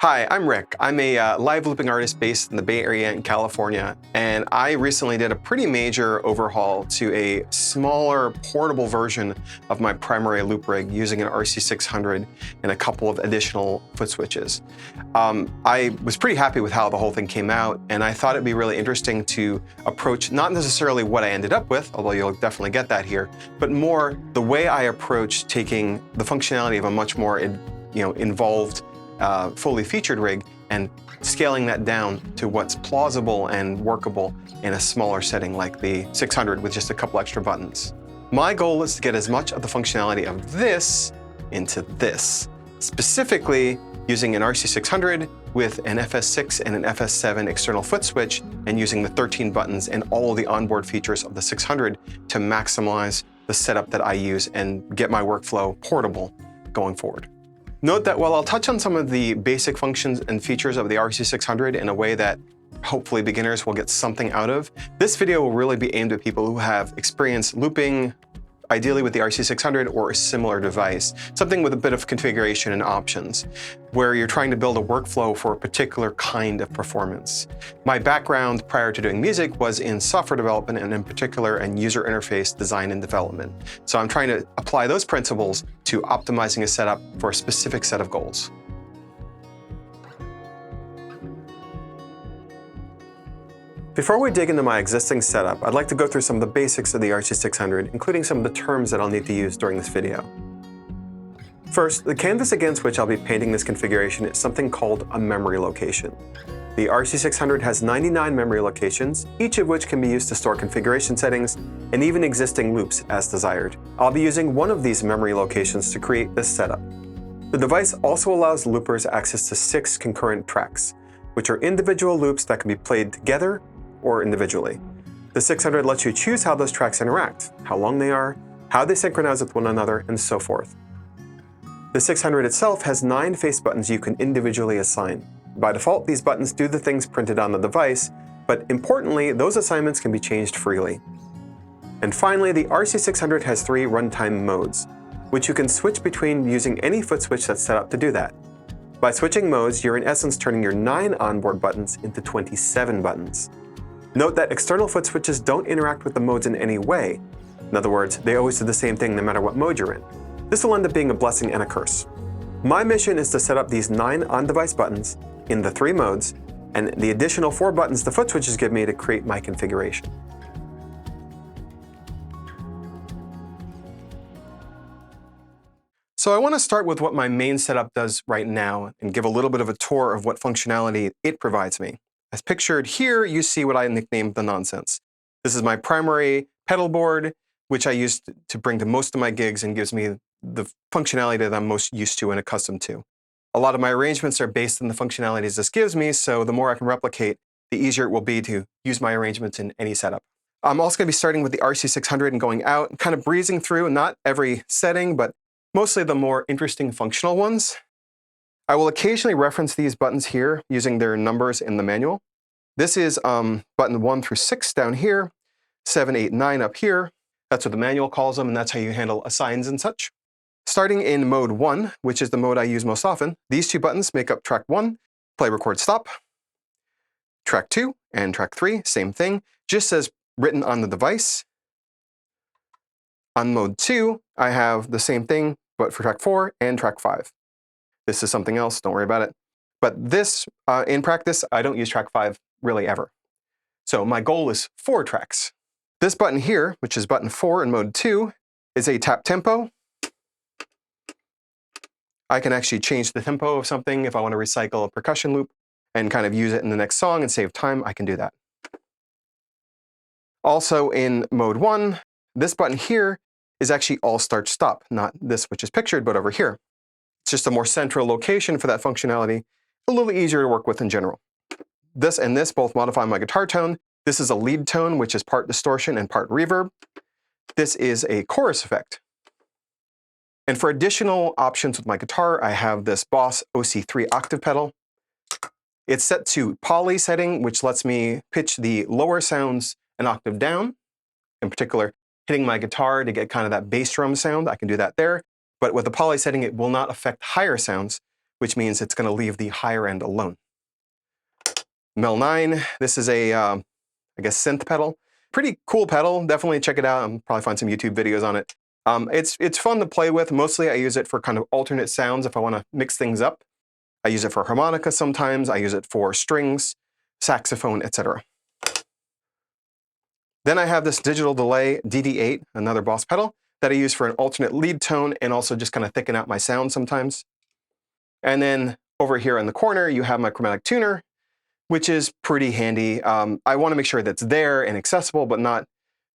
Hi, I'm Rick. I'm a live looping artist based in the Bay Area in California, and I recently did a pretty major overhaul to a smaller, portable version of my primary loop rig using an RC-600 and a couple of additional foot switches. I was pretty happy with how the whole thing came out, and I thought it'd be really interesting to approach not necessarily what I ended up with, although you'll definitely get that here, but more the way I approach taking the functionality of a much more involved fully featured rig and scaling that down to what's plausible and workable in a smaller setting like the 600 with just a couple extra buttons. My goal is to get as much of the functionality of this into this, specifically using an RC-600 with an FS6 and an FS7 external foot switch and using the 13 buttons and all of the onboard features of the 600 to maximize the setup that I use and get my workflow portable going forward. Note that while I'll touch on some of the basic functions and features of the RC-600 in a way that hopefully beginners will get something out of, this video will really be aimed at people who have experience looping, ideally with the RC-600 or a similar device, something with a bit of configuration and options, where you're trying to build a workflow for a particular kind of performance. My background prior to doing music was in software development and in particular in user interface design and development. So I'm trying to apply those principles to optimizing a setup for a specific set of goals. Before we dig into my existing setup, I'd like to go through some of the basics of the RC-600, including some of the terms that I'll need to use during this video. First, the canvas against which I'll be painting this configuration is something called a memory location. The RC-600 has 99 memory locations, each of which can be used to store configuration settings and even existing loops as desired. I'll be using one of these memory locations to create this setup. The device also allows loopers access to 6 concurrent tracks, which are individual loops that can be played together or individually. The 600 lets you choose how those tracks interact, how long they are, how they synchronize with one another, and so forth. The 600 itself has 9 face buttons you can individually assign. By default, these buttons do the things printed on the device, but importantly, those assignments can be changed freely. And finally, the RC-600 has 3 runtime modes, which you can switch between using any foot switch that's set up to do that. By switching modes, you're in essence turning your 9 onboard buttons into 27 buttons. Note that external foot switches don't interact with the modes in any way. In other words, they always do the same thing no matter what mode you're in. This will end up being a blessing and a curse. My mission is to set up these 9 on-device buttons in the 3 modes, and the additional 4 buttons the foot switches give me to create my configuration. So I want to start with what my main setup does right now and give a little bit of a tour of what functionality it provides me. As pictured here, you see what I nicknamed the nonsense. This is my primary pedal board, which I use to bring to most of my gigs and gives me the functionality that I'm most used to and accustomed to. A lot of my arrangements are based on the functionalities this gives me, so the more I can replicate, the easier it will be to use my arrangements in any setup. I'm also going to be starting with the RC-600 and going out and kind of breezing through, not every setting, but mostly the more interesting functional ones. I will occasionally reference these buttons here using their numbers in the manual. This is button 1 through 6 down here, 7, 8, 9 up here. That's what the manual calls them, and that's how you handle assigns and such. Starting in mode 1, which is the mode I use most often, these 2 buttons make up track 1, play, record, stop. Track 2 and track 3, same thing, just as written on the device. On mode 2, I have the same thing, but for track 4 and track 5. This is something else, don't worry about it. But this, in practice, I don't use track 5 really ever. So my goal is 4 tracks. This button here, which is button 4 in mode 2, is a tap tempo. I can actually change the tempo of something if I want to recycle a percussion loop and kind of use it in the next song and save time, I can do that. Also in mode 1, this button here is actually all start stop, not this which is pictured, but over here. It's just a more central location for that functionality, a little easier to work with in general. This and this both modify my guitar tone. This is a lead tone, which is part distortion and part reverb. This is a chorus effect. And for additional options with my guitar, I have this Boss OC3 octave pedal. It's set to poly setting, which lets me pitch the lower sounds an octave down. In particular, hitting my guitar to get kind of that bass drum sound, I can do that there. But with the poly setting, it will not affect higher sounds, which means it's going to leave the higher end alone. Mel 9, this is a, I guess, synth pedal. Pretty cool pedal, definitely check it out. I'll probably find some YouTube videos on it. It's fun to play with. Mostly I use it for kind of alternate sounds if I want to mix things up. I use it for harmonica sometimes, I use it for strings, saxophone, etc. Then I have this digital delay DD8, another Boss pedal, that I use for an alternate lead tone and also just kind of thicken out my sound sometimes. And then over here in the corner, you have my chromatic tuner, which is pretty handy. I want to make sure that's there and accessible, but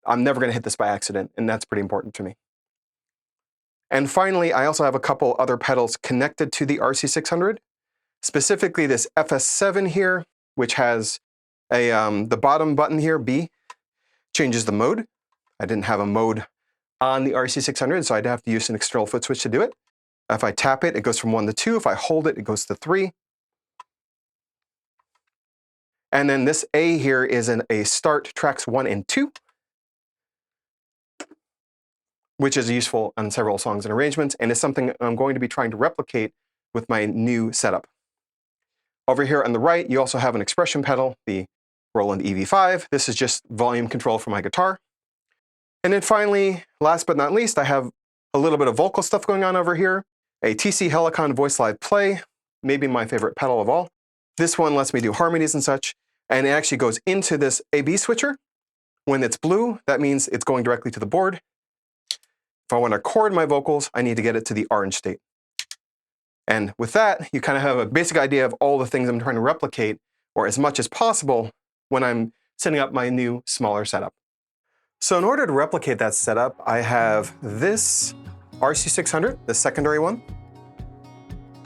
I'm never going to hit this by accident, and that's pretty important to me. And finally, I also have a couple other pedals connected to the RC-600, specifically this FS7 here, which has the bottom button here, B, changes the mode. I didn't have a mode on the RC-600, so I'd have to use an external foot switch to do it. If I tap it, it goes from 1 to 2. If I hold it, it goes to 3. And then this A here is a start tracks 1 and 2, which is useful on several songs and arrangements, and is something I'm going to be trying to replicate with my new setup. Over here on the right, you also have an expression pedal, the Roland EV5. This is just volume control for my guitar. And then finally, last but not least, I have a little bit of vocal stuff going on over here. A TC Helicon Voice Live Play, maybe my favorite pedal of all. This one lets me do harmonies and such, and it actually goes into this AB switcher. When it's blue, that means it's going directly to the board. If I want to record my vocals, I need to get it to the orange state. And with that, you kind of have a basic idea of all the things I'm trying to replicate, or as much as possible, when I'm setting up my new, smaller setup. So in order to replicate that setup, I have this RC-600, the secondary one.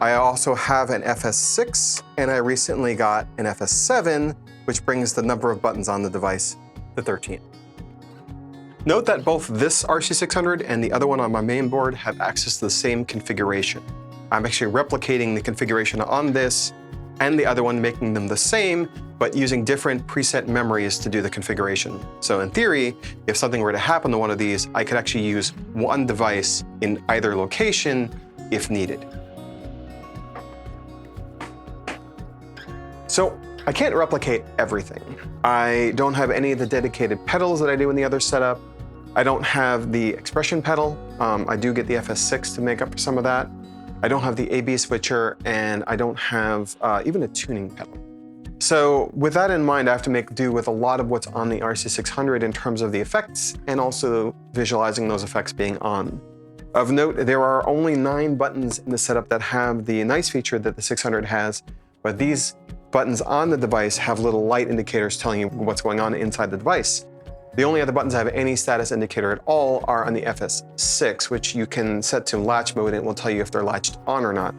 I also have an FS6, and I recently got an FS7, which brings the number of buttons on the device to 13. Note that both this RC-600 and the other one on my main board have access to the same configuration. I'm actually replicating the configuration on this and the other one, making them the same, but using different preset memories to do the configuration. So in theory, if something were to happen to one of these, I could actually use one device in either location if needed. So I can't replicate everything. I don't have any of the dedicated pedals that I do in the other setup. I don't have the expression pedal. I do get the FS6 to make up for some of that. I don't have the AB switcher, and I don't have even a tuning pedal. So with that in mind, I have to make do with a lot of what's on the RC-600 in terms of the effects and also visualizing those effects being on. Of note, there are only 9 buttons in the setup that have the nice feature that the 600 has, but these buttons on the device have little light indicators telling you what's going on inside the device. The only other buttons that have any status indicator at all are on the FS6, which you can set to latch mode and it will tell you if they're latched on or not.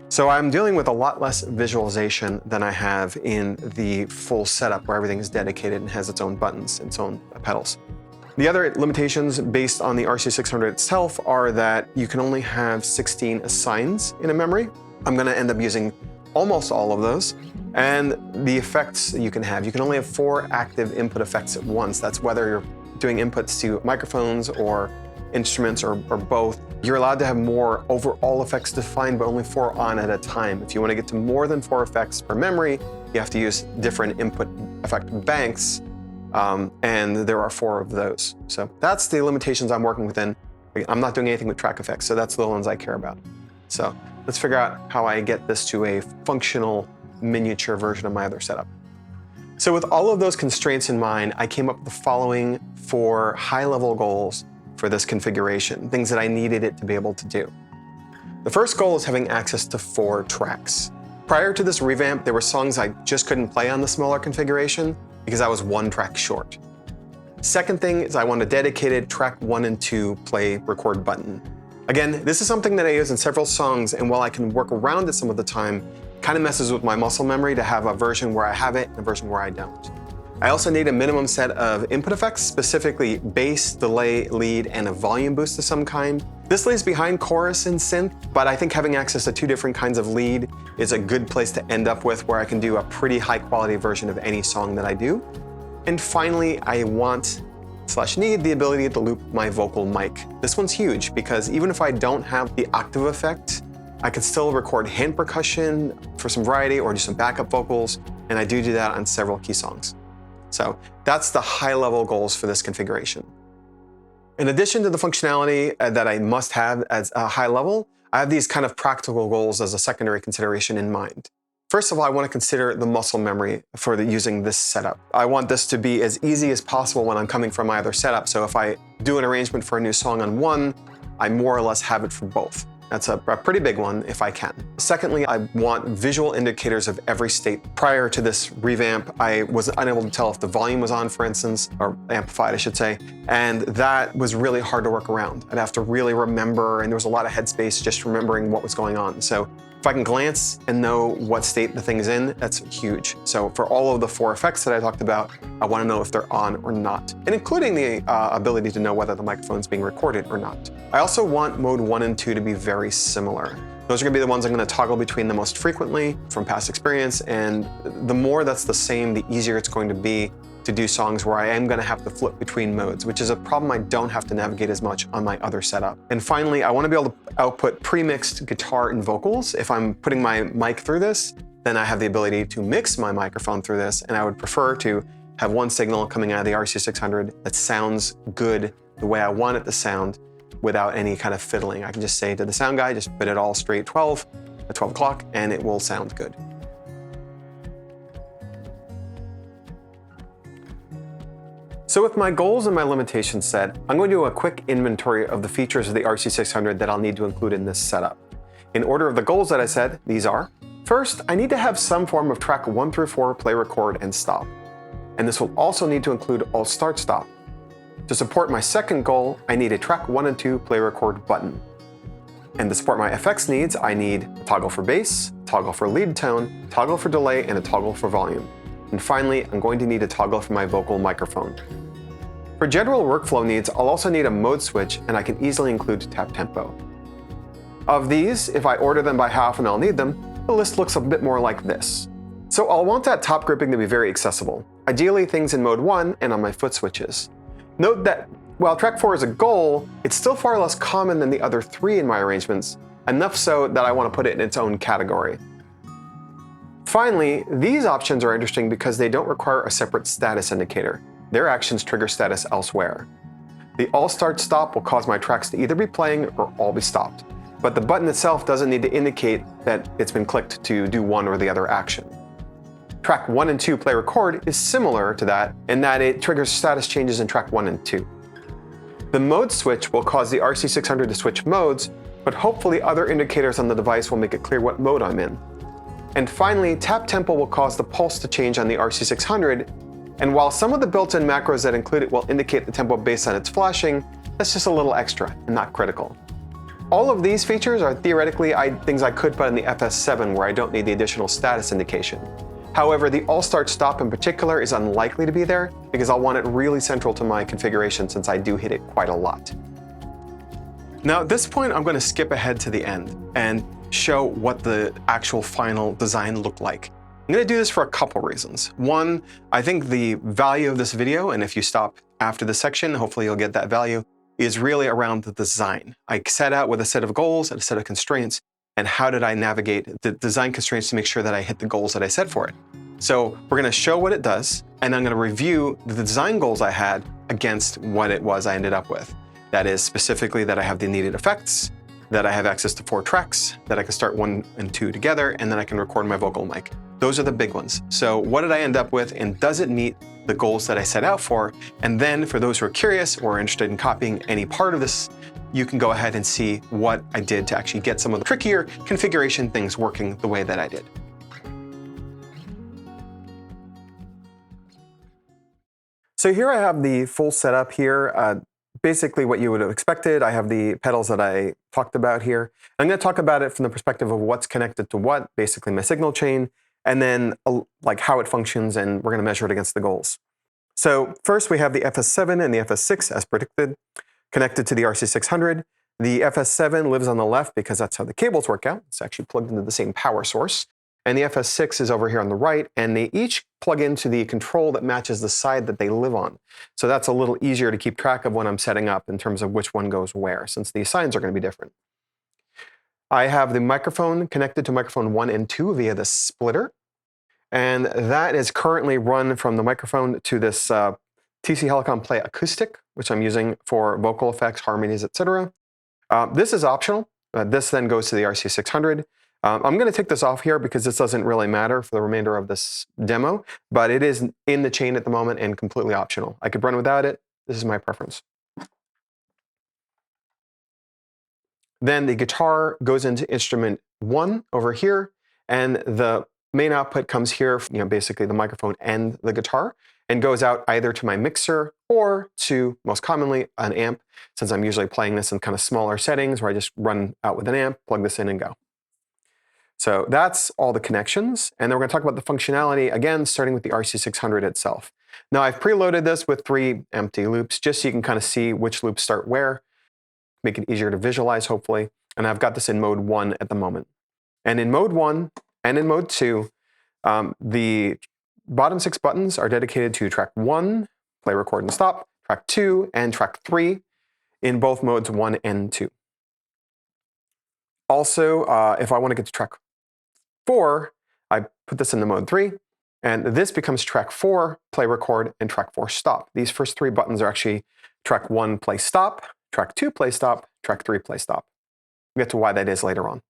So I'm dealing with a lot less visualization than I have in the full setup where everything is dedicated and has its own buttons and its own pedals. The other limitations based on the RC-600 itself are that you can only have 16 assigns in a memory. I'm going to end up using almost all of those. And the effects you can only have 4 active input effects at once. That's whether you're doing inputs to microphones or instruments or both. You're allowed to have more overall effects defined, but only 4 on at a time. If you want to get to more than 4 effects per memory, you have to use different input effect banks, and there are 4 of those. So that's the limitations I'm working within. I'm not doing anything with track effects, so that's the ones I care about. So let's figure out how I get this to a functional miniature version of my other setup. So with all of those constraints in mind, I came up with the following 4 high-level goals for this configuration, things that I needed it to be able to do. The first goal is having access to 4 tracks. Prior to this revamp, there were songs I just couldn't play on the smaller configuration because I was 1 track short. Second thing is I want a dedicated track 1 and 2 play record button. Again, this is something that I use in several songs, and while I can work around it some of the time, it kind of messes with my muscle memory to have a version where I have it and a version where I don't. I also need a minimum set of input effects, specifically bass, delay, lead, and a volume boost of some kind. This lays behind chorus and synth, but I think having access to 2 different kinds of lead is a good place to end up with, where I can do a pretty high quality version of any song that I do. And finally, I want/need the ability to loop my vocal mic. This one's huge because even if I don't have the octave effect I can still record hand percussion for some variety or do some backup vocals, and I do that on several key songs. So that's the high-level goals for this configuration. In addition to the functionality that I must have as a high level, I have these kind of practical goals as a secondary consideration in mind. First of all, I want to consider the muscle memory for using this setup. I want this to be as easy as possible when I'm coming from my other setup. So if I do an arrangement for a new song on one, I more or less have it for both. That's a pretty big one if I can. Secondly, I want visual indicators of every state. Prior to this revamp, I was unable to tell if the volume was on, for instance, or amplified, I should say, and that was really hard to work around. I'd have to really remember, and there was a lot of headspace just remembering what was going on. So if I can glance and know what state the thing is in, that's huge. So for all of the 4 effects that I talked about, I want to know if they're on or not, and including the ability to know whether the microphone's being recorded or not. I also want mode 1 and 2 to be very similar. Those are going to be the ones I'm going to toggle between the most frequently from past experience, and the more that's the same, the easier it's going to be to do songs where I am going to have to flip between modes, which is a problem I don't have to navigate as much on my other setup. And finally, I want to be able to output pre-mixed guitar and vocals. If I'm putting my mic through this, then I have the ability to mix my microphone through this, and I would prefer to have one signal coming out of the RC-600 that sounds good the way I want it to sound without any kind of fiddling. I can just say to the sound guy, just put it all straight 12 at 12 o'clock, and it will sound good. So with my goals and my limitations set, I'm going to do a quick inventory of the features of the RC-600 that I'll need to include in this setup. In order of the goals that I said, these are: first, I need to have some form of track 1 through 4 play, record, and stop. And this will also need to include all start stop. To support my second goal, I need a track 1 and 2 play record button. And to support my FX needs, I need a toggle for bass, a toggle for lead tone, a toggle for delay, and a toggle for volume. And finally, I'm going to need a toggle for my vocal microphone. For general workflow needs, I'll also need a mode switch, and I can easily include tap tempo. Of these, if I order them by how often I'll need them, the list looks a bit more like this. So I'll want that top gripping to be very accessible, ideally things in mode 1 and on my foot switches. Note that while track 4 is a goal, it's still far less common than the other 3 in my arrangements, enough so that I want to put it in its own category. Finally, these options are interesting because they don't require a separate status indicator. Their actions trigger status elsewhere. The all start stop will cause my tracks to either be playing or all be stopped, but the button itself doesn't need to indicate that it's been clicked to do one or the other action. Track 1 and 2 play record is similar to that in that it triggers status changes in track 1 and 2. The mode switch will cause the RC-600 to switch modes, but hopefully other indicators on the device will make it clear what mode I'm in. And finally, tap tempo will cause the pulse to change on the RC-600, and while some of the built-in macros that include it will indicate the tempo based on its flashing, that's just a little extra and not critical. All of these features are theoretically things I could put in the FS7 where I don't need the additional status indication. However, the all start stop in particular is unlikely to be there because I'll want it really central to my configuration since I do hit it quite a lot. Now at this point, I'm going to skip ahead to the end and show what the actual final design looked like. I'm going to do this for a couple reasons. One, I think the value of this video, and if you stop after this section, hopefully you'll get that value, is really around the design. I set out with a set of goals and a set of constraints, and how did I navigate the design constraints to make sure that I hit the goals that I set for it. So we're going to show what it does, and I'm going to review the design goals I had against what it was I ended up with. That is specifically that I have the needed effects, that I have access to 4 tracks, that I can start 1 and 2 together, and then I can record my vocal mic. Those are the big ones. So what did I end up with, and does it meet the goals that I set out for? And then for those who are curious or interested in copying any part of this, you can go ahead and see what I did to actually get some of the trickier configuration things working the way that I did. So here I have the full setup here. Basically what you would have expected. I have the pedals that I talked about here. I'm going to talk about it from the perspective of what's connected to what, basically my signal chain, and then like how it functions, and we're going to measure it against the goals. So first we have the FS7 and the FS6 as predicted, connected to the RC-600. The FS7 lives on the left because that's how the cables work out. It's actually plugged into the same power source. And the FS6 is over here on the right, and they each plug into the control that matches the side that they live on. So that's a little easier to keep track of when I'm setting up in terms of which one goes where, since the signs are going to be different. I have the microphone connected to microphone 1 and 2 via the splitter. And that is currently run from the microphone to this TC Helicon Play Acoustic, which I'm using for vocal effects, harmonies, etc. This is optional. This then goes to the RC-600. I'm going to take this off here because this doesn't really matter for the remainder of this demo, but it is in the chain at the moment and completely optional. I could run without it. This is my preference. Then the guitar goes into instrument 1 over here, and the main output comes here, basically the microphone and the guitar, and goes out either to my mixer or to, most commonly, an amp, since I'm usually playing this in kind of smaller settings where I just run out with an amp, plug this in and go. So that's all the connections, and then we're going to talk about the functionality, again, starting with the RC-600 itself. Now, I've preloaded this with 3 empty loops, just so you can kind of see which loops start where, make it easier to visualize, hopefully. And I've got this in mode 1 at the moment. And in mode 1 and in mode 2, the bottom 6 buttons are dedicated to track 1, play, record, and stop, track 2, and track 3 in both modes 1 and 2. Also, if I want to get to track 4, I put this into mode 3, and this becomes track 4, play, record, and track 4, stop. These first 3 buttons are actually track 1, play, stop, track 2, play, stop, track 3, play, stop. We'll get to why that is later on.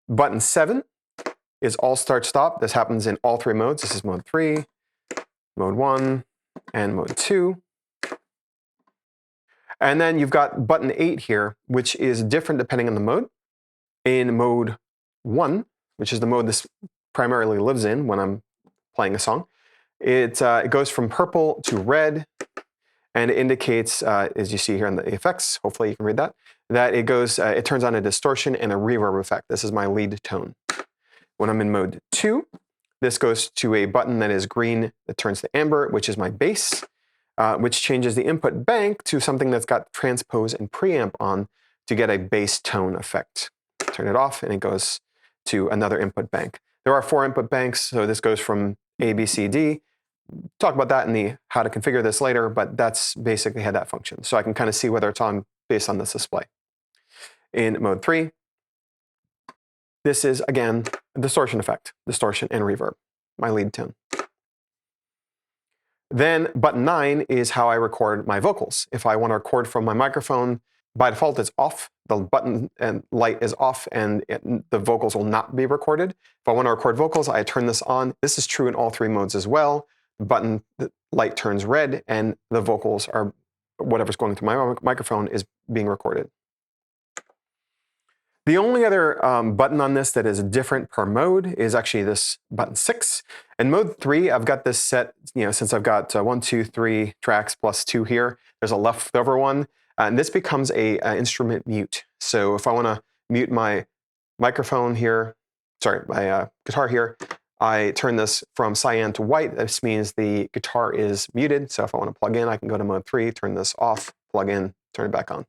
Button 7 is all start stop. This happens in all 3 modes. This is mode 3, mode 1, and mode 2. And then you've got button 8 here, which is different depending on the mode. In mode 1, which is the mode this primarily lives in when I'm playing a song, it goes from purple to red, and it indicates, as you see here in the effects, hopefully you can read that, that it turns on a distortion and a reverb effect. This is my lead tone. When I'm in mode 2, this goes to a button that is green that turns to amber, which is my bass, which changes the input bank to something that's got transpose and preamp on to get a bass tone effect. Turn it off and it goes to another input bank. There are 4 input banks, so this goes from A, B, C, D. Talk about that in the how to configure this later, but that's basically how that functions. So I can kind of see whether it's on based on this display. In mode 3, this is, again, a distortion effect, distortion and reverb, my lead tone. Then button 9 is how I record my vocals. If I want to record from my microphone, by default it's off. The button and light is off and the vocals will not be recorded. If I want to record vocals, I turn this on. This is true in all 3 modes as well. The light turns red and the vocals are, whatever's going to my microphone is being recorded. The only other button on this that is different per mode is actually this button 6. In mode 3, I've got this set, since I've got 1, 2, 3 tracks plus 2 here, there's a leftover one, and this becomes a instrument mute. So if I want to mute my microphone here, sorry, my guitar here, I turn this from cyan to white. This means the guitar is muted. So if I want to plug in, I can go to mode 3, turn this off, plug in, turn it back on.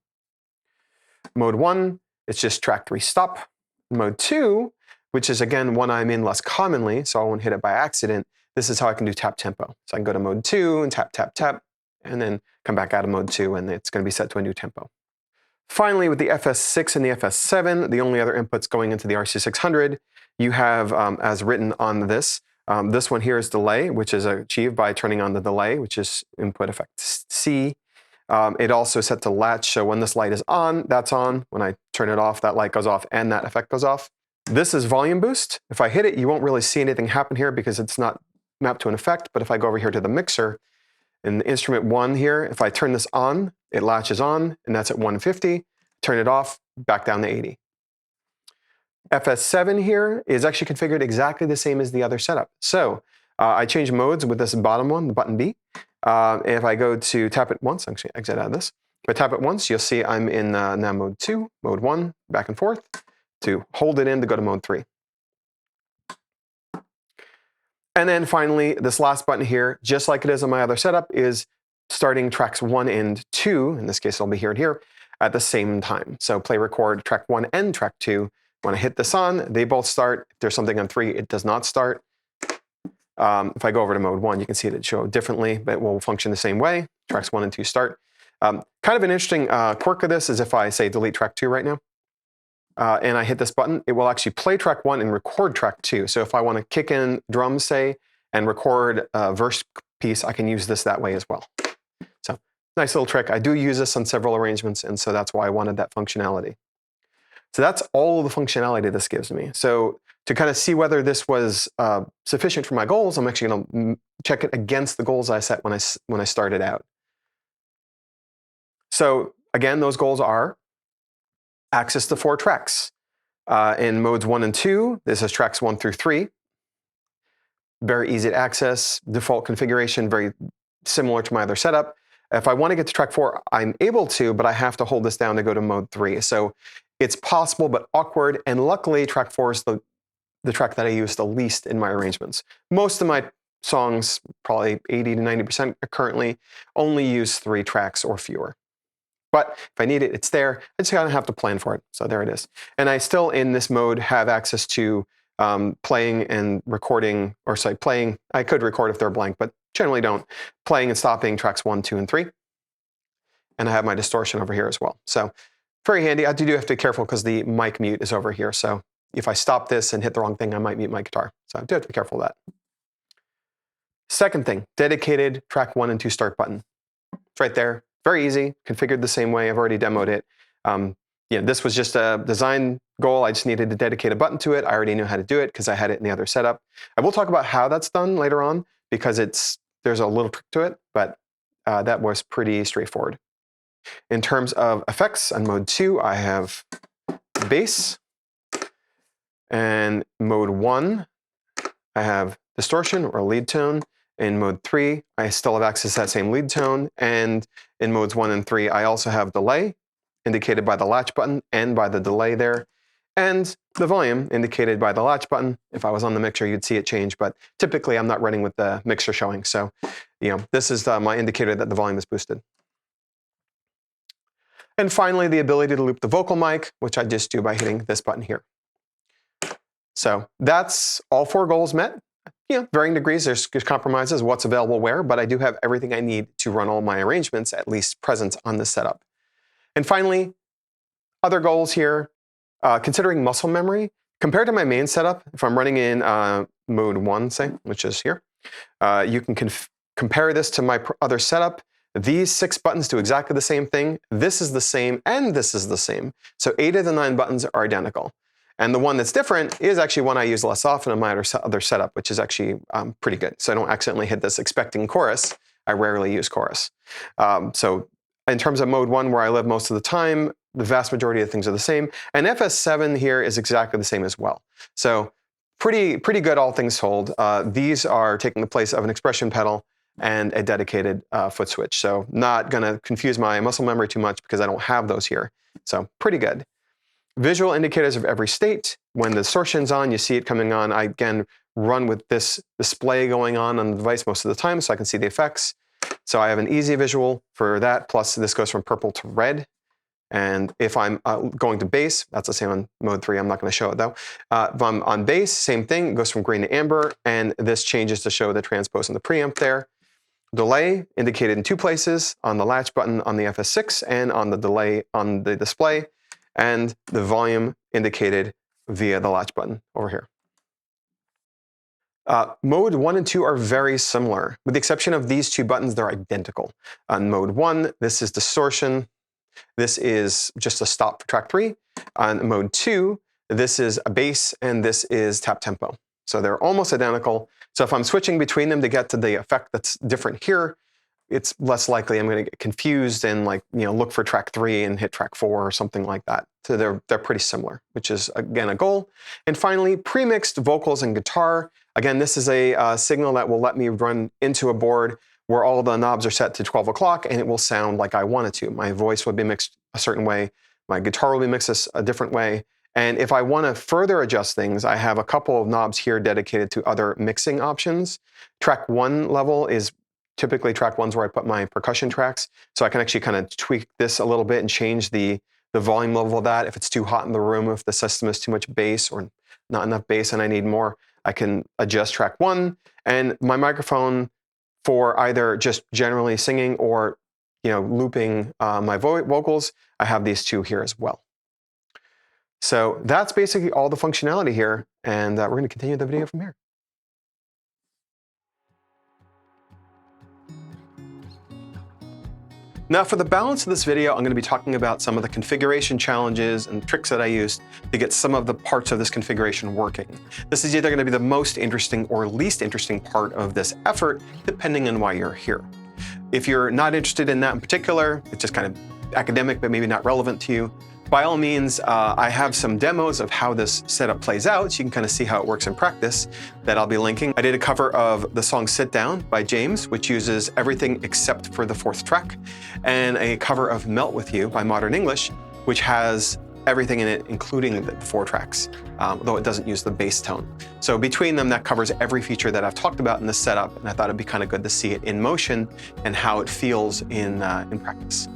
Mode 1, it's just track 3 stop. Mode 2, which is again one I'm in less commonly, so I won't hit it by accident. This is how I can do tap tempo. So I can go to mode 2 and tap, tap, tap, and then come back out of mode 2 and it's going to be set to a new tempo. Finally, with the FS6 and the FS7, the only other inputs going into the RC-600, you have, as written on this one here is delay, which is achieved by turning on the delay, which is input effect C. It also set to latch, so when this light is on, that's on. When I turn it off, that light goes off and that effect goes off. This is volume boost. If I hit it, you won't really see anything happen here because it's not mapped to an effect, but if I go over here to the mixer, in the instrument 1 here, if I turn this on, it latches on, and that's at 150. Turn it off, back down to 80. FS7 here is actually configured exactly the same as the other setup. So I change modes with this bottom one, the button B. And if I go to tap it once, actually exit out of this. If I tap it once, you'll see I'm in now mode 2, mode 1, back and forth. To hold it in to go to mode 3. And then finally, this last button here, just like it is on my other setup, is starting tracks 1 and 2, in this case it'll be here and here, at the same time. So play record track 1 and track 2. When I hit this on, they both start. If there's something on 3, it does not start. If I go over to mode 1, you can see it show differently, but it will function the same way. Tracks 1 and 2 start. Kind of an interesting quirk of this is if I say delete track 2 right now, and I hit this button, it will actually play track 1 and record track 2. So if I want to kick in drums, say, and record a verse piece, I can use this that way as well. So nice little trick. I do use this on several arrangements, and so that's why I wanted that functionality. So that's all the functionality this gives me. So to kind of see whether this was sufficient for my goals, I'm actually going to check it against the goals I set when I started out. So again, those goals are access to 4 tracks. In modes 1 and 2, this is tracks 1 through 3. Very easy to access, default configuration, very similar to my other setup. If I want to get to track 4, I'm able to, but I have to hold this down to go to mode 3. So it's possible, but awkward. And luckily, track 4 is the track that I use the least in my arrangements. Most of my songs, probably 80 to 90% currently, only use 3 tracks or fewer. But if I need it, it's there. I just kind of have to plan for it. So there it is. And I still, in this mode, have access to playing and recording, or sorry, playing. I could record if they're blank, but generally don't. Playing and stopping tracks 1, 2, and 3. And I have my distortion over here as well. So very handy. I do have to be careful because the mic mute is over here. So if I stop this and hit the wrong thing, I might mute my guitar. So I do have to be careful of that. Second thing, dedicated track 1 and 2 start button. It's right there. Very easy, configured the same way. I've already demoed it. This was just a design goal. I just needed to dedicate a button to it. I already knew how to do it because I had it in the other setup. I will talk about how that's done later on because there's a little trick to it, but that was pretty straightforward. In terms of effects, on mode 2, I have bass. And mode 1, I have distortion or lead tone. In mode 3, I still have access to that same lead tone. And in modes 1 and 3, I also have delay, indicated by the latch button and by the delay there. And the volume, indicated by the latch button. If I was on the mixer, you'd see it change. But typically, I'm not running with the mixer showing. So this is my indicator that the volume is boosted. And finally, the ability to loop the vocal mic, which I just do by hitting this button here. So that's all 4 goals met. Varying degrees, there's compromises, what's available where, but I do have everything I need to run all my arrangements, at least present on this setup. And finally, other goals here, considering muscle memory, compared to my main setup, if I'm running in mode 1, say, which is here, you can compare this to my other setup. These 6 buttons do exactly the same thing. This is the same, and this is the same. So 8 of the 9 buttons are identical. And the one that's different is actually one I use less often in my other setup, which is actually pretty good. So I don't accidentally hit this expecting chorus. I rarely use chorus. So in terms of mode 1, where I live most of the time, the vast majority of things are the same. And FS7 here is exactly the same as well. So pretty good, all things told. These are taking the place of an expression pedal and a dedicated foot switch. So not going to confuse my muscle memory too much because I don't have those here. So pretty good. Visual indicators of every state. When the distortion's on, you see it coming on. I, again, run with this display going on the device most of the time so I can see the effects. So I have an easy visual for that. Plus, this goes from purple to red. And if I'm going to bass, that's the same on mode 3. I'm not going to show it, though. If I'm on bass, same thing. It goes from green to amber. And this changes to show the transpose and the preamp there. Delay indicated in 2 places, on the latch button on the FS6 and on the delay on the display. And the volume indicated via the latch button over here. Mode 1 and 2 are very similar. With the exception of these 2 buttons, they're identical. On mode 1, this is distortion. This is just a stop for track 3. On mode 2, this is a bass, and this is tap tempo. So they're almost identical. So if I'm switching between them to get to the effect that's different here, it's less likely I'm going to get confused and look for track 3 and hit track 4 or something like that. So they're pretty similar, which is, again, a goal. And finally, pre-mixed vocals and guitar. Again, this is a signal that will let me run into a board where all the knobs are set to 12 o'clock and it will sound like I want it to. My voice will be mixed a certain way. My guitar will be mixed a different way. And if I want to further adjust things, I have a couple of knobs here dedicated to other mixing options. Track 1 level is typically track 1's where I put my percussion tracks. So I can actually kind of tweak this a little bit and change the volume level of that. If it's too hot in the room, if the system is too much bass or not enough bass and I need more, I can adjust track 1. And my microphone for either just generally singing or looping my vocals, I have these 2 here as well. So that's basically all the functionality here, and we're going to continue the video from here. Now for the balance of this video, I'm going to be talking about some of the configuration challenges and tricks that I used to get some of the parts of this configuration working. This is either going to be the most interesting or least interesting part of this effort, depending on why you're here. If you're not interested in that in particular, it's just kind of academic, but maybe not relevant to you, by all means, I have some demos of how this setup plays out, so you can kind of see how it works in practice that I'll be linking. I did a cover of the song Sit Down by James, which uses everything except for the 4th track, and a cover of Melt With You by Modern English, which has everything in it, including the 4 tracks, though it doesn't use the bass tone. So between them, that covers every feature that I've talked about in this setup, and I thought it'd be kind of good to see it in motion and how it feels in practice.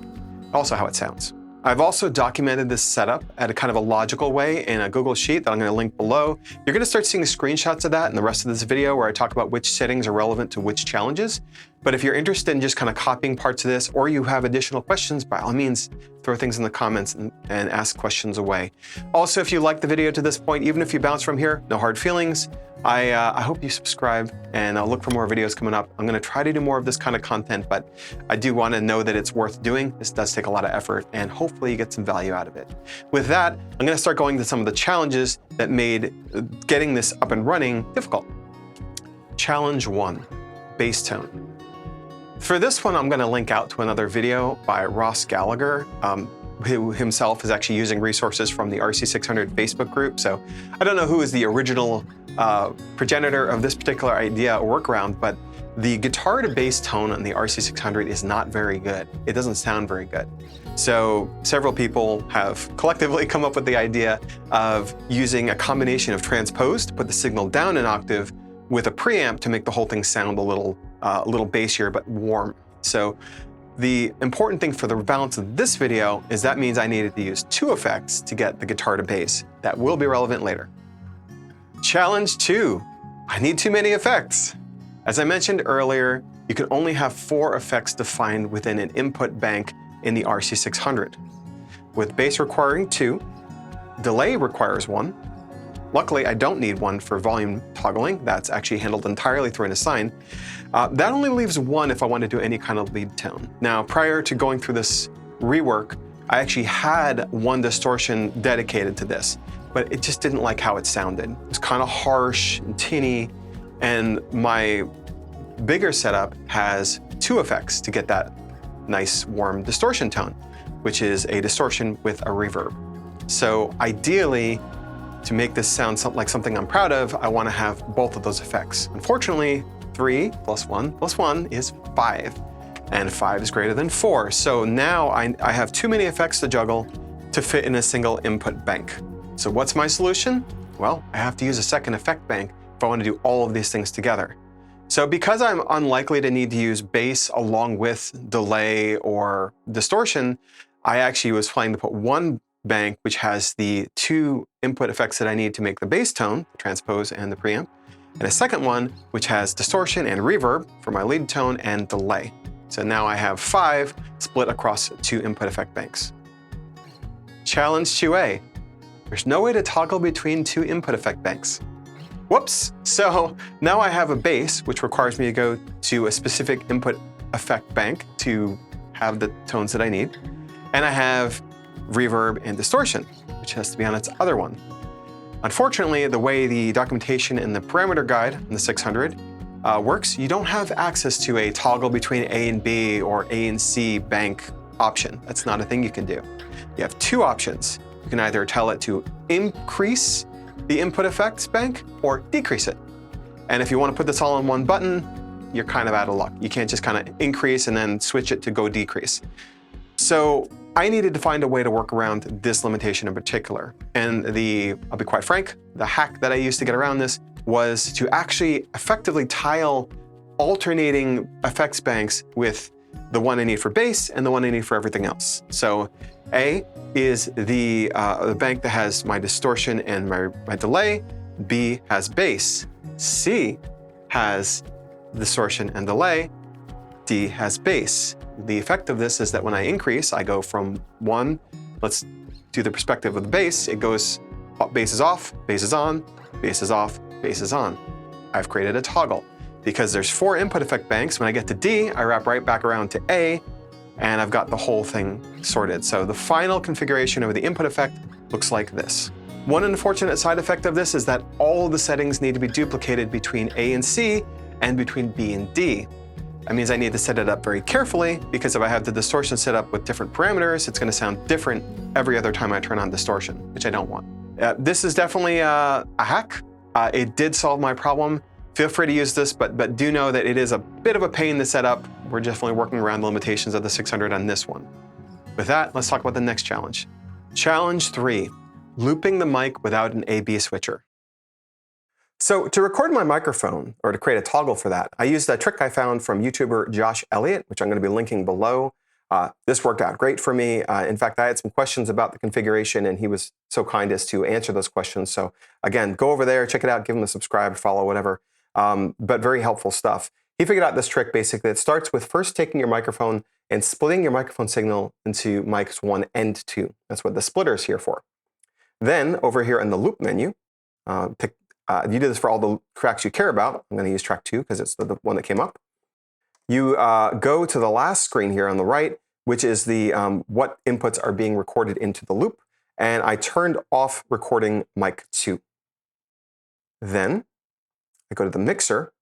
Also how it sounds. I've also documented this setup at a kind of a logical way in a Google Sheet that I'm going to link below. You're going to start seeing screenshots of that in the rest of this video where I talk about which settings are relevant to which challenges. But if you're interested in just kind of copying parts of this, or you have additional questions, by all means, throw things in the comments and ask questions away. Also, if you like the video to this point, even if you bounce from here, no hard feelings. I hope you subscribe, and I'll look for more videos coming up. I'm going to try to do more of this kind of content, but I do want to know that it's worth doing. This does take a lot of effort, and hopefully you get some value out of it. With that, I'm going to start going to some of the challenges that made getting this up and running difficult. Challenge 1, bass tone. For this one, I'm going to link out to another video by Ross Gallagher, who himself is actually using resources from the RC-600 Facebook group. So I don't know who is the original progenitor of this particular idea or workaround, but the guitar to bass tone on the RC-600 is not very good. It doesn't sound very good. So several people have collectively come up with the idea of using a combination of transpose to put the signal down an octave with a preamp to make the whole thing sound a little bassier but warm. So the important thing for the balance of this video is that means I needed to use 2 effects to get the guitar to bass. That will be relevant later. Challenge 2, I need too many effects. As I mentioned earlier, you can only have 4 effects defined within an input bank in the RC-600, with bass requiring 2, delay requires 1. Luckily, I don't need 1 for volume toggling. That's actually handled entirely through an assign. That only leaves 1 if I want to do any kind of lead tone. Now, prior to going through this rework, I actually had 1 distortion dedicated to this, but it just didn't like how it sounded. It was kind of harsh and tinny, and my bigger setup has 2 effects to get that nice warm distortion tone, which is a distortion with a reverb. So ideally, to make this sound like something I'm proud of, I want to have both of those effects. Unfortunately, 3 plus 1 is 5, and 5 is greater than 4. So now I have too many effects to juggle to fit in a single input bank. So what's my solution? Well, I have to use a second effect bank if I want to do all of these things together. So because I'm unlikely to need to use bass along with delay or distortion, I actually was planning to put 1 bank which has the 2 input effects that I need to make the bass tone, the transpose and the preamp, and a second one which has distortion and reverb for my lead tone and delay. So now I have 5 split across 2 input effect banks. Challenge 2A. There's no way to toggle between 2 input effect banks. Whoops! So now I have a bass, which requires me to go to a specific input effect bank to have the tones that I need. And I have reverb and distortion, which has to be on its other one. Unfortunately, the way the documentation in the parameter guide in the 600 works, you don't have access to a toggle between A and B or A and C bank option. That's not a thing you can do. You have 2 options. You can either tell it to increase the input effects bank or decrease it. And if you want to put this all on 1 button, you're kind of out of luck. You can't just kind of increase and then switch it to go decrease. So I needed to find a way to work around this limitation in particular. And I'll be quite frank, the hack that I used to get around this was to actually effectively tile alternating effects banks with the one I need for bass and the one I need for everything else. So A is the bank that has my distortion and my delay. B has bass. C has distortion and delay. D has bass. The effect of this is that when I increase, I go from 1, let's do the perspective of the bass, it goes bass is off, bass is on, bass is off, bass is on. I've created a toggle. Because there's 4 input effect banks, when I get to D, I wrap right back around to A, and I've got the whole thing sorted. So the final configuration of the input effect looks like this. One unfortunate side effect of this is that all of the settings need to be duplicated between A and C and between B and D. That means I need to set it up very carefully, because if I have the distortion set up with different parameters, it's going to sound different every other time I turn on distortion, which I don't want. This is definitely a hack. It did solve my problem. Feel free to use this, but do know that it is a bit of a pain to set up. We're definitely working around the limitations of the 600 on this one. With that, let's talk about the next challenge. Challenge 3, looping the mic without an A/B switcher. So to record my microphone, or to create a toggle for that, I used a trick I found from YouTuber Josh Elliott, which I'm going to be linking below. This worked out great for me. In fact, I had some questions about the configuration, and he was so kind as to answer those questions. So again, go over there, check it out, give him a subscribe, follow, whatever. But very helpful stuff. He figured out this trick basically. It starts with first taking your microphone and splitting your microphone signal into mics 1 and 2. That's what the splitter is here for. Then over here in the loop menu, you do this for all the tracks you care about. I'm going to use track 2 because it's the one that came up. You go to the last screen here on the right, which is the what inputs are being recorded into the loop. And I turned off recording mic 2. Then I go to the mixer,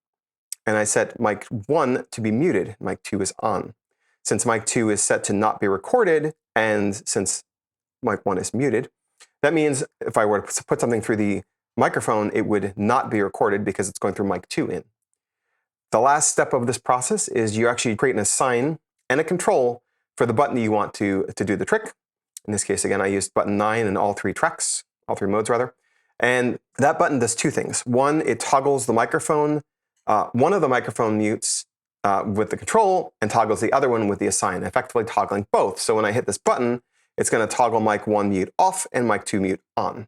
and I set mic 1 to be muted. Mic 2 is on. Since mic 2 is set to not be recorded, and since mic 1 is muted, that means if I were to put something through the microphone, it would not be recorded because it's going through mic 2 in. The last step of this process is you actually create an assign and a control for the button you want to do the trick. In this case, again, I used button 9 in all 3 tracks, all 3 modes rather. And that button does 2 things. One, it toggles the microphone, one of the microphone mutes with the control, and toggles the other one with the assign, effectively toggling both. So when I hit this button, it's going to toggle mic 1 mute off and mic 2 mute on.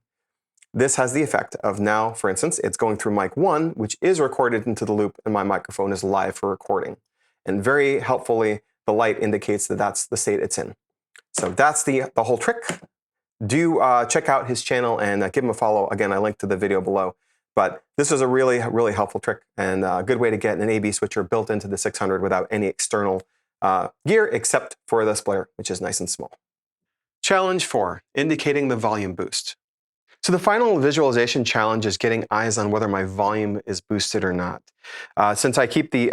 This has the effect of now, for instance, it's going through mic 1, which is recorded into the loop, and my microphone is live for recording. And very helpfully, the light indicates that that's the state it's in. So that's the whole trick. Do check out his channel and give him a follow. Again, I linked to the video below. But this is a really, really helpful trick and a good way to get an A/B switcher built into the 600 without any external gear except for the splitter, which is nice and small. Challenge 4, indicating the volume boost. So the final visualization challenge is getting eyes on whether my volume is boosted or not. Since I keep the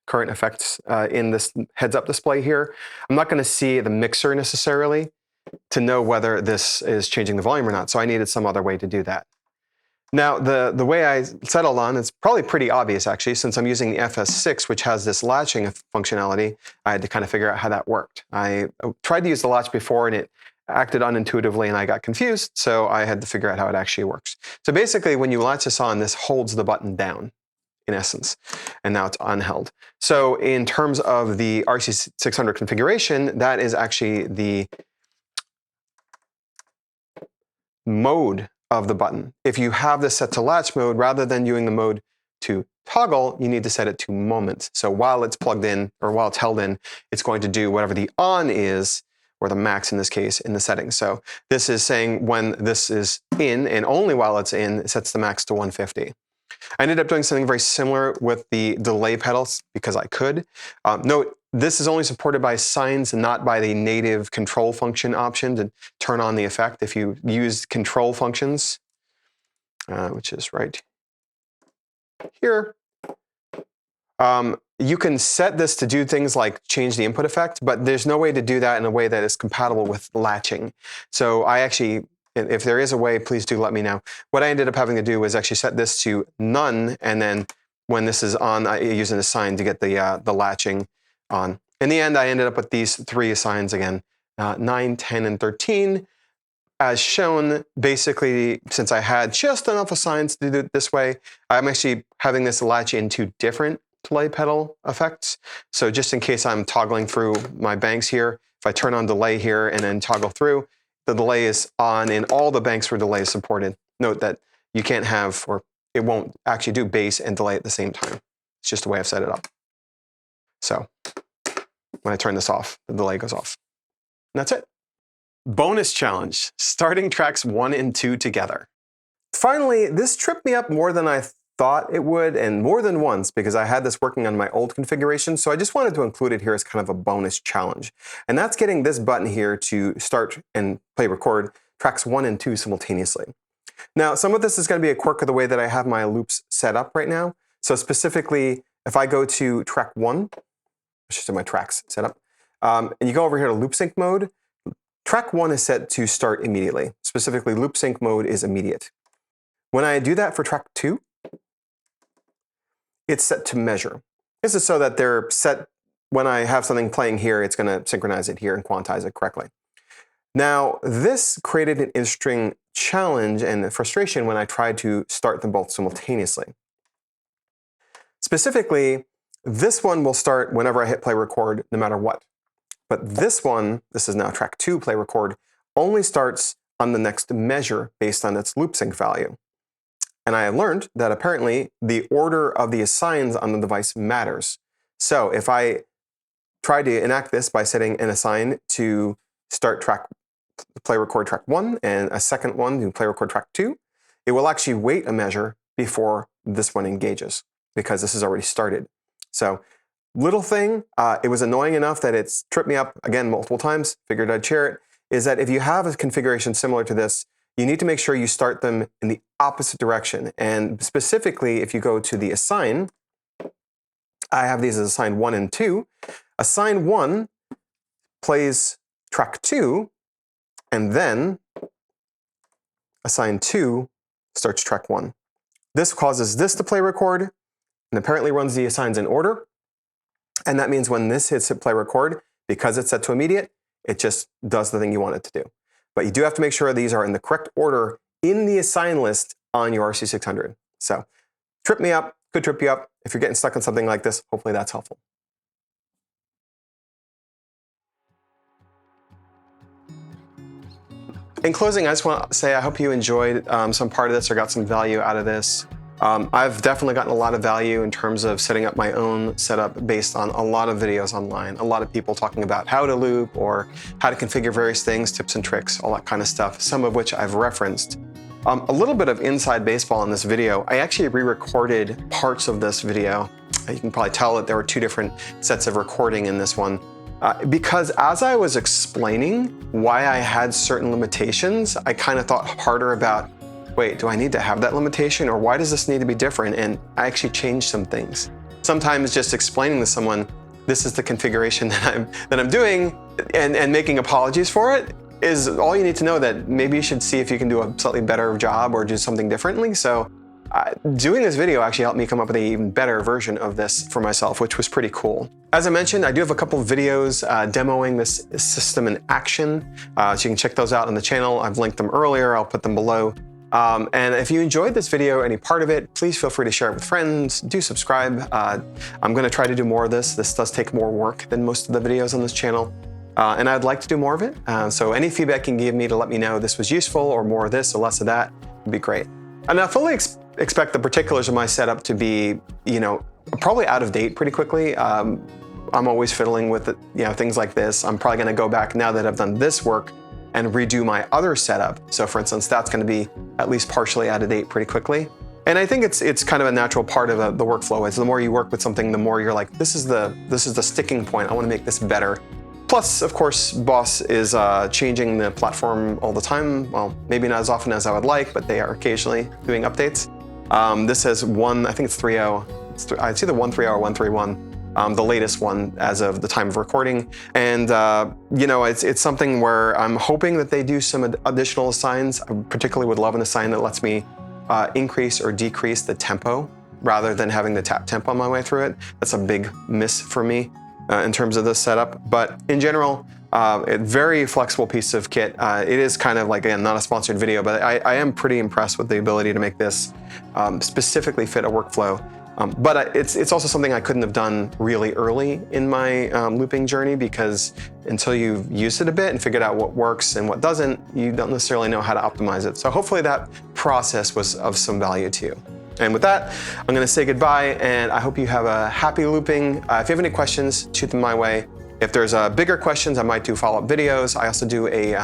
current effects in this heads-up display here, I'm not going to see the mixer necessarily to know whether this is changing the volume or not. So I needed some other way to do that. Now, the way I settled on is probably pretty obvious, actually, since I'm using the FS6, which has this latching functionality. I had to kind of figure out how that worked. I tried to use the latch before, and it acted unintuitively, and I got confused, so I had to figure out how it actually works. So basically, when you latch this on, this holds the button down, in essence, and now it's unheld. So in terms of the RC-600 configuration, that is actually the mode of the button. If you have this set to latch mode, rather than using the mode to toggle, you need to set it to moment. So while it's plugged in, or while it's held in, it's going to do whatever the on is, or the max in this case, in the settings. So this is saying when this is in, and only while it's in, it sets the max to 150. I ended up doing something very similar with the delay pedals because I could. Note, this is only supported by signs and not by the native control function option to turn on the effect. If you use control functions, which is right here, you can set this to do things like change the input effect, but there's no way to do that in a way that is compatible with latching. So I actually, if there is a way, please do let me know. What I ended up having to do was actually set this to none, and then when this is on, I use an assign to get the latching on. In the end, I ended up with these 3 assigns again, 9, 10, and 13. As shown, basically, since I had just enough assigns to do it this way, I'm actually having this latch in 2 different delay pedal effects. So just in case I'm toggling through my banks here, if I turn on delay here and then toggle through, the delay is on in all the banks where delay is supported. Note that you can't have, or it won't actually do bass and delay at the same time. It's just the way I've set it up. So when I turn this off, the delay goes off. And that's it. Bonus challenge, starting tracks 1 and 2 together. Finally, this tripped me up more than I thought it would, and more than once, because I had this working on my old configuration, so I just wanted to include it here as kind of a bonus challenge. And that's getting this button here to start and play record tracks 1 and 2 simultaneously. Now, some of this is going to be a quirk of the way that I have my loops set up right now. So specifically, if I go to track 1, I should say my tracks set up, and you go over here to loop sync mode, track 1 is set to start immediately. Specifically, loop sync mode is immediate. When I do that for track 2, it's set to measure. This is so that they're set, when I have something playing here, it's going to synchronize it here and quantize it correctly. Now, this created an interesting challenge and frustration when I tried to start them both simultaneously. Specifically, this one will start whenever I hit play record, no matter what. But this one, this is now track 2 play record, only starts on the next measure based on its loop sync value. And I learned that apparently the order of the assigns on the device matters. So if I try to enact this by setting an assign to start play record track 1 and a second one to play record track 2, it will actually wait a measure before this one engages because this is already started. So little thing, it was annoying enough that it's tripped me up again multiple times, figured I'd share it, is that if you have a configuration similar to this, you need to make sure you start them in the opposite direction. And specifically, if you go to the assign, I have these as assign 1 and 2. Assign 1 plays track 2, and then assign 2 starts track 1. This causes this to play record, and apparently runs the assigns in order. And that means when this hits play record, because it's set to immediate, it just does the thing you want it to do. But you do have to make sure these are in the correct order in the assign list on your RC-600. So trip me up, could trip you up. If you're getting stuck on something like this, hopefully that's helpful. In closing, I just want to say I hope you enjoyed some part of this or got some value out of this. I've definitely gotten a lot of value in terms of setting up my own setup based on a lot of videos online. A lot of people talking about how to loop or how to configure various things, tips and tricks, all that kind of stuff, some of which I've referenced. A little bit of inside baseball in this video. I actually re-recorded parts of this video. You can probably tell that there were 2 different sets of recording in this one. Because as I was explaining why I had certain limitations, I kind of thought harder about, wait, do I need to have that limitation, or why does this need to be different? And I actually changed some things. Sometimes just explaining to someone, this is the configuration that I'm doing, and making apologies for it is all you need to know, that maybe you should see if you can do a slightly better job or do something differently. So doing this video actually helped me come up with an even better version of this for myself, which was pretty cool. As I mentioned, I do have a couple of videos demoing this system in action, so you can check those out on the channel. I've linked them earlier, I'll put them below. And if you enjoyed this video, any part of it, please feel free to share it with friends. Do subscribe. I'm going to try to do more of this. This does take more work than most of the videos on this channel. And I'd like to do more of it. So any feedback you can give me to let me know this was useful, or more of this or less of that would be great. And I fully expect the particulars of my setup to be, probably out of date pretty quickly. I'm always fiddling with it, things like this. I'm probably going to go back now that I've done this work and redo my other setup. So for instance, that's going to be at least partially out of date pretty quickly. And I think it's kind of a natural part of the workflow. Is the more you work with something, the more you're like, this is the sticking point. I want to make this better. Plus, of course, Boss is changing the platform all the time. Well, maybe not as often as I would like, but they are occasionally doing updates. This has I think it's 3.0. It's either 1.3.0 or 1.3.1. The latest one as of the time of recording. And, it's something where I'm hoping that they do some additional assigns. I particularly would love an assign that lets me increase or decrease the tempo rather than having to tap tempo on my way through it. That's a big miss for me in terms of this setup. But in general, a very flexible piece of kit. It is kind of like, again, not a sponsored video, but I am pretty impressed with the ability to make this specifically fit a workflow. But it's also something I couldn't have done really early in my looping journey, because until you've used it a bit and figured out what works and what doesn't, you don't necessarily know how to optimize it. So hopefully that process was of some value to you. And with that, I'm going to say goodbye, and I hope you have a happy looping. If you have any questions, shoot them my way. If there's bigger questions, I might do follow-up videos. I also do a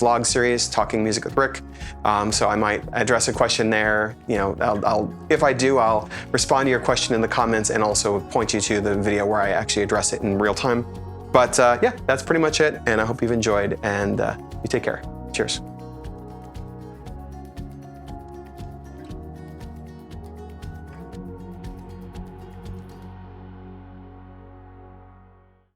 vlog series, Talking Music with Rick. So I might address a question there. You know, if I do, I'll respond to your question in the comments and also point you to the video where I actually address it in real time. But yeah, that's pretty much it. And I hope you've enjoyed, and you take care. Cheers.